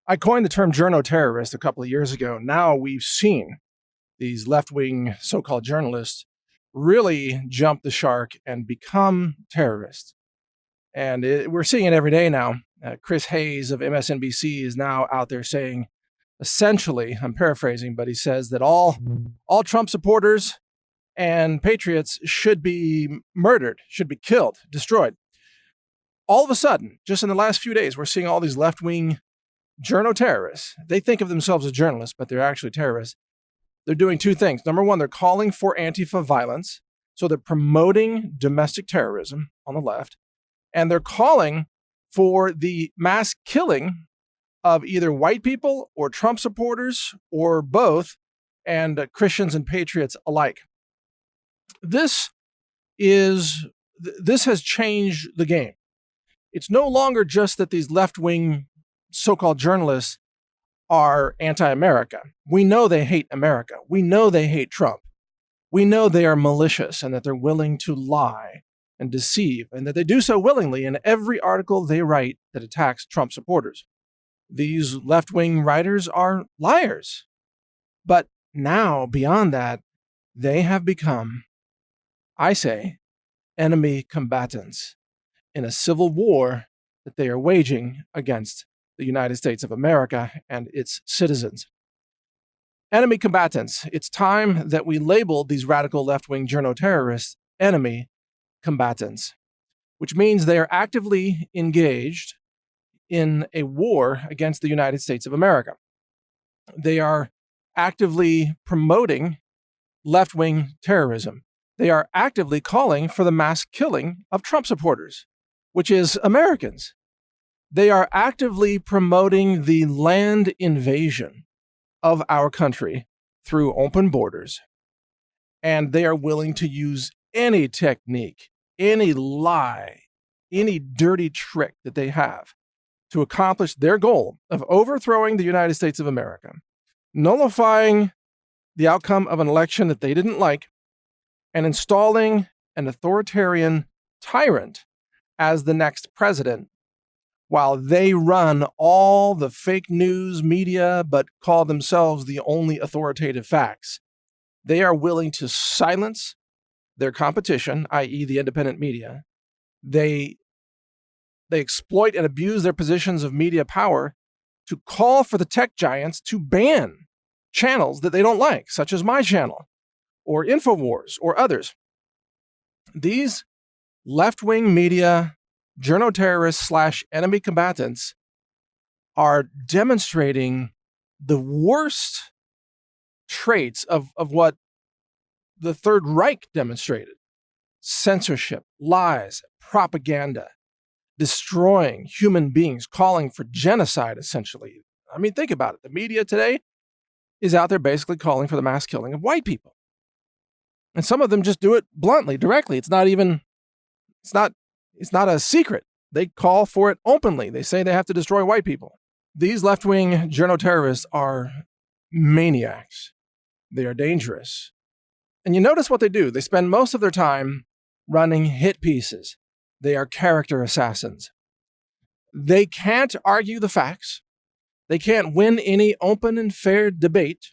I coined the term journo-terrorist a couple of years ago. Now we've seen these left-wing so-called journalists really jump the shark and become terrorists. And we're seeing it every day now. Chris Hayes of MSNBC is now out there saying, essentially, I'm paraphrasing, but he says that all Trump supporters and patriots should be murdered, should be killed, destroyed. All of a sudden, just in the last few days, we're seeing all these left-wing journo-terrorists. They think of themselves as journalists, but they're actually terrorists. They're doing two things. Number one, they're calling for Antifa violence. So they're promoting domestic terrorism on the left. And they're calling for the mass killing of either white people or Trump supporters or both, and Christians and patriots alike. This has changed the game. It's no longer just that these left-wing so-called journalists are anti-America. We know they hate America. We know they hate Trump. We know they are malicious and that they're willing to lie and deceive, and that they do so willingly in every article they write that attacks Trump supporters. These left-wing writers are liars. But now, beyond that, they have become, I say, enemy combatants in a civil war that they are waging against the United States of America and its citizens. Enemy combatants. It's time that we label these radical left-wing journo-terrorists enemy combatants, which means they are actively engaged in a war against the United States of America. They are actively promoting left-wing terrorism. They are actively calling for the mass killing of Trump supporters, which is Americans. They are actively promoting the land invasion of our country through open borders. And they are willing to use any technique, any lie, any dirty trick that they have to accomplish their goal of overthrowing the United States of America, nullifying the outcome of an election that they didn't like, and installing an authoritarian tyrant as the next president, while they run all the fake news media but call themselves the only authoritative facts. They are willing to silence their competition, i.e. the independent media. They exploit and abuse their positions of media power to call for the tech giants to ban channels that they don't like, such as my channel, or InfoWars, or others. These left-wing media journo-terrorists / enemy combatants are demonstrating the worst traits of what the Third Reich demonstrated. Censorship, lies, propaganda, destroying human beings, calling for genocide, essentially. I mean, think about it. The media today is out there basically calling for the mass killing of white people. And some of them just do it bluntly, directly. It's not a secret. They call for it openly. They say they have to destroy white people. These left-wing journo-terrorists are maniacs. They are dangerous. And you notice what they do. They spend most of their time running hit pieces. They are character assassins. They can't argue the facts. They can't win any open and fair debate.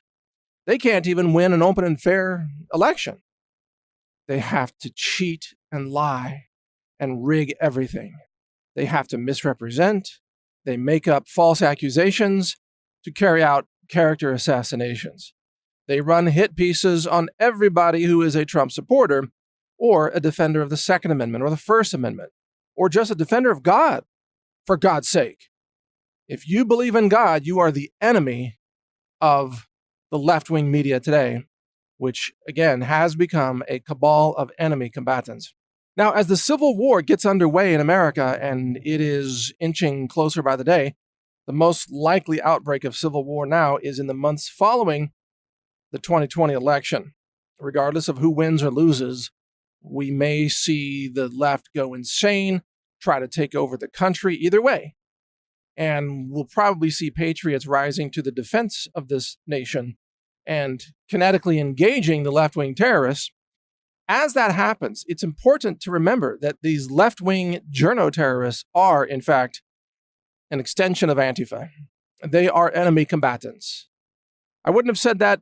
They can't even win an open and fair election. They have to cheat and lie and rig everything. They have to misrepresent. They make up false accusations to carry out character assassinations. They run hit pieces on everybody who is a Trump supporter or a defender of the Second Amendment or the First Amendment, or just a defender of God, for God's sake. If you believe in God, you are the enemy of the left-wing media today, which, again, has become a cabal of enemy combatants. Now, as the Civil War gets underway in America, and it is inching closer by the day, the most likely outbreak of civil war now is in the months following the 2020 election. Regardless of who wins or loses, we may see the left go insane, try to take over the country, either way. And we'll probably see patriots rising to the defense of this nation and kinetically engaging the left-wing terrorists. As that happens, it's important to remember that these left-wing journo-terrorists are, in fact, an extension of Antifa. They are enemy combatants. I wouldn't have said that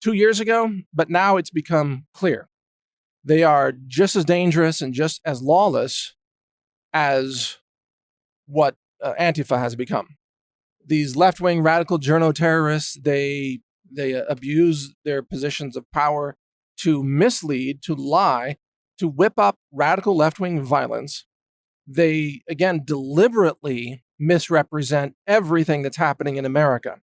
2 years ago, but now it's become clear. They are just as dangerous and just as lawless as what Antifa has become. These left-wing radical journo-terrorists, they abuse their positions of power to mislead, to lie, to whip up radical left-wing violence. They, again, deliberately misrepresent everything that's happening in America.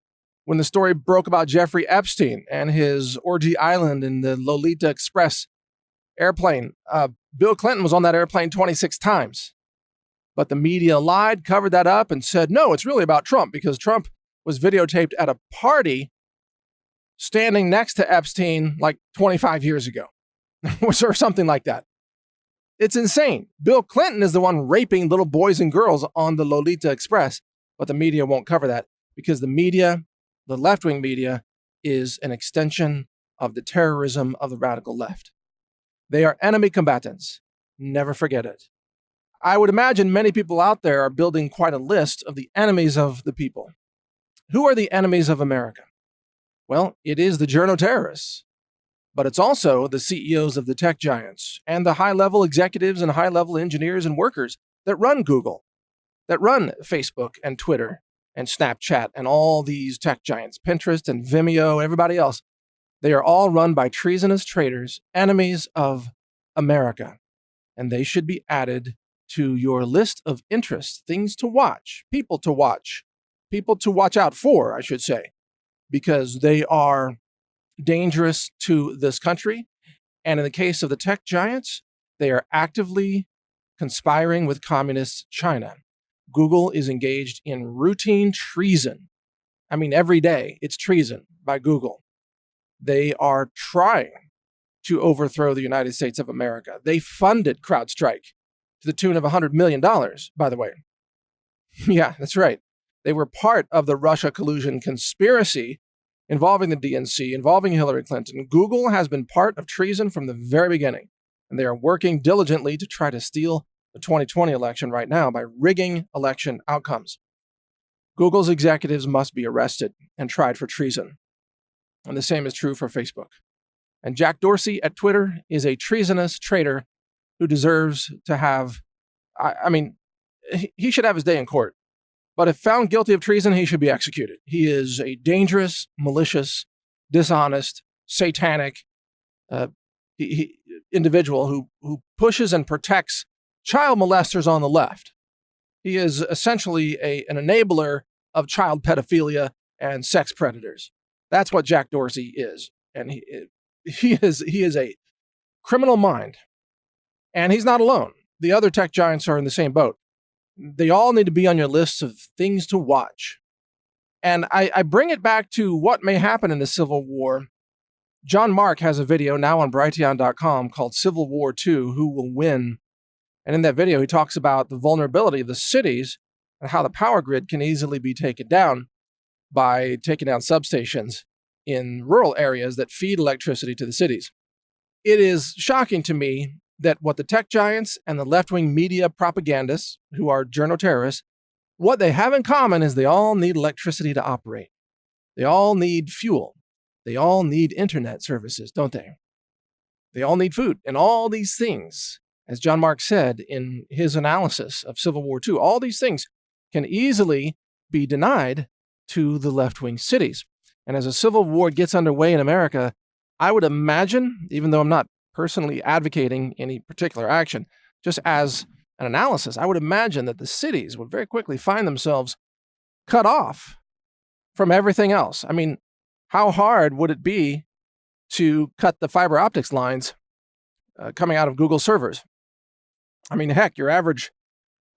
When the story broke about Jeffrey Epstein and his orgy island in the Lolita Express airplane, Bill Clinton was on that airplane 26 times. But the media lied, covered that up, and said, no, it's really about Trump, because Trump was videotaped at a party standing next to Epstein like 25 years ago, or something like that. It's insane. Bill Clinton is the one raping little boys and girls on the Lolita Express, but the media won't cover that because the media, the left-wing media, is an extension of the terrorism of the radical left. They are enemy combatants. Never forget it. I would imagine many people out there are building quite a list of the enemies of the people. Who are the enemies of America? Well, it is the journo-terrorists. But it's also the CEOs of the tech giants and the high-level executives and high-level engineers and workers that run Google, that run Facebook and Twitter and Snapchat and all these tech giants, Pinterest and Vimeo, everybody else. They are all run by treasonous traitors, enemies of America. And they should be added to your list of interests, things to watch, people to watch out for, I should say, because they are dangerous to this country. And in the case of the tech giants, they are actively conspiring with communist China. Google is engaged in routine treason. I mean, every day it's treason by Google. They are trying to overthrow the United States of America. They funded CrowdStrike to the tune of $100 million, by the way. Yeah, that's right. They were part of the Russia collusion conspiracy involving the DNC, involving Hillary Clinton. Google has been part of treason from the very beginning, and they are working diligently to try to steal the 2020 election right now by rigging election outcomes. Google's executives must be arrested and tried for treason. And the same is true for Facebook. And Jack Dorsey at Twitter is a treasonous traitor who deserves to have, he should have his day in court. But if found guilty of treason, he should be executed. He is a dangerous, malicious, dishonest, satanic individual who pushes and protects child molesters on the left. He is essentially an enabler of child pedophilia and sex predators. That's what Jack Dorsey is. And he is a criminal mind. And he's not alone. The other tech giants are in the same boat. They all need to be on your list of things to watch. And I bring it back to what may happen in the Civil War. John Mark has a video now on Brighteon.com called Civil War II, Who Will Win? And in that video, he talks about the vulnerability of the cities and how the power grid can easily be taken down by taking down substations in rural areas that feed electricity to the cities. It is shocking to me that what the tech giants and the left-wing media propagandists, who are journo-terrorists, what they have in common is they all need electricity to operate. They all need fuel. They all need internet services, don't they? They all need food. And all these things, as John Mark said in his analysis of Civil War II, all these things can easily be denied to the left-wing cities. And as a civil war gets underway in America, I would imagine, even though I'm not personally advocating any particular action, just as an analysis, I would imagine that the cities would very quickly find themselves cut off from everything else. I mean, how hard would it be to cut the fiber optics lines coming out of Google servers? I mean, heck, your average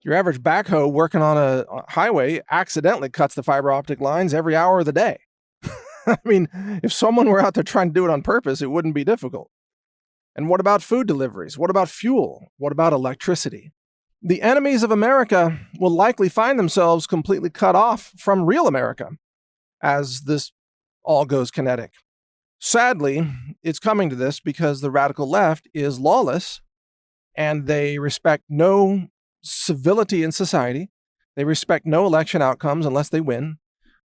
backhoe working on a highway accidentally cuts the fiber optic lines every hour of the day. I mean, if someone were out there trying to do it on purpose, it wouldn't be difficult. And what about food deliveries? What about fuel? What about electricity? The enemies of America will likely find themselves completely cut off from real America as this all goes kinetic. Sadly, it's coming to this because the radical left is lawless and they respect no civility in society. They respect no election outcomes unless they win.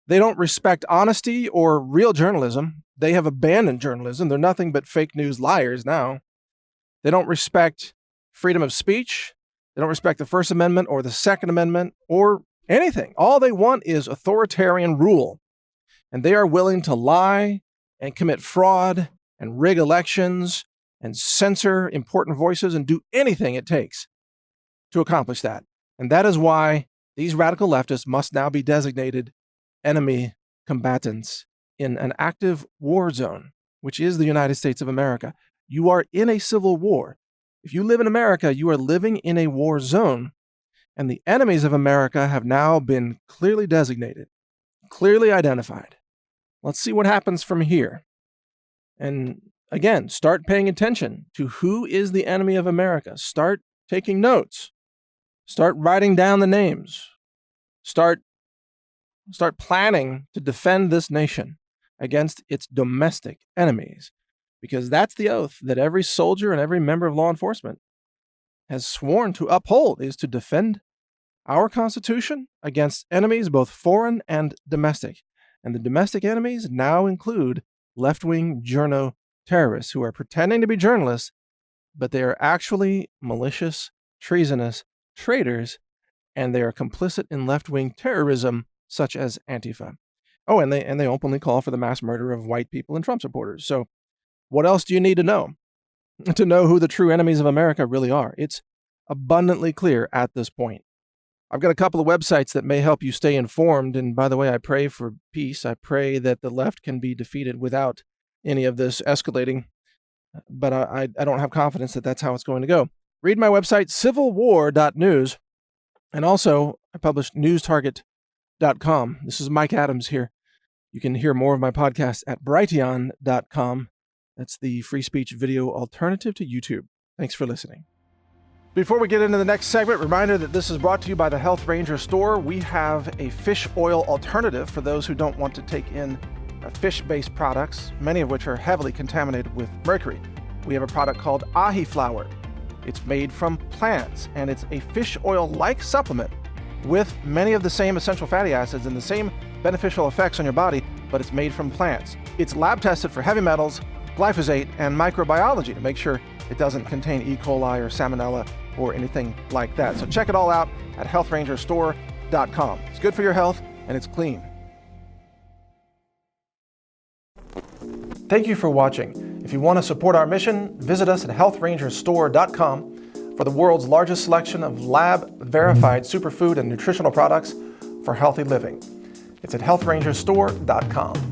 They don't respect honesty or real journalism. They have abandoned journalism. They're nothing but fake news liars now. They don't respect freedom of speech. They don't respect the First Amendment or the Second Amendment or anything. All they want is authoritarian rule. And they are willing to lie and commit fraud and rig elections and censor important voices and do anything it takes to accomplish that. And that is why these radical leftists must now be designated enemy combatants in an active war zone, which is the United States of America. You are in a civil war. If you live in America, you are living in a war zone, and the enemies of America have now been clearly designated, clearly identified. Let's see what happens from here. And again, start paying attention to who is the enemy of America. Start taking notes. Start writing down the names. Start planning to defend this nation against its domestic enemies, because that's the oath that every soldier and every member of law enforcement has sworn to uphold, is to defend our Constitution against enemies both foreign and domestic. And the domestic enemies now include left-wing journo-terrorists who are pretending to be journalists, but they are actually malicious, treasonous traitors, and they are complicit in left-wing terrorism such as Antifa. Oh, and they openly call for the mass murder of white people and Trump supporters. So what else do you need to know who the true enemies of America really are? It's abundantly clear at this point. I've got a couple of websites that may help you stay informed. And by the way, I pray for peace. I pray that the left can be defeated without any of this escalating. But I don't have confidence that that's how it's going to go. Read my website, civilwar.news. And also, I publish newstarget.com. This is Mike Adams here. You can hear more of my podcast at brighteon.com. That's the free speech video alternative to YouTube. Thanks for listening. Before we get into the next segment, reminder that this is brought to you by the Health Ranger store. We have a fish oil alternative for those who don't want to take in fish-based products, many of which are heavily contaminated with mercury. We have a product called ahi flour. It's made from plants, and it's a fish oil-like supplement with many of the same essential fatty acids and the same beneficial effects on your body, but it's made from plants. It's lab tested for heavy metals, glyphosate, and microbiology to make sure it doesn't contain E. coli or salmonella or anything like that. So check it all out at healthrangerstore.com. It's good for your health, and it's clean. Thank you for watching. If you want to support our mission, visit us at healthrangerstore.com for the world's largest selection of lab-verified superfood and nutritional products for healthy living. It's at healthrangerstore.com.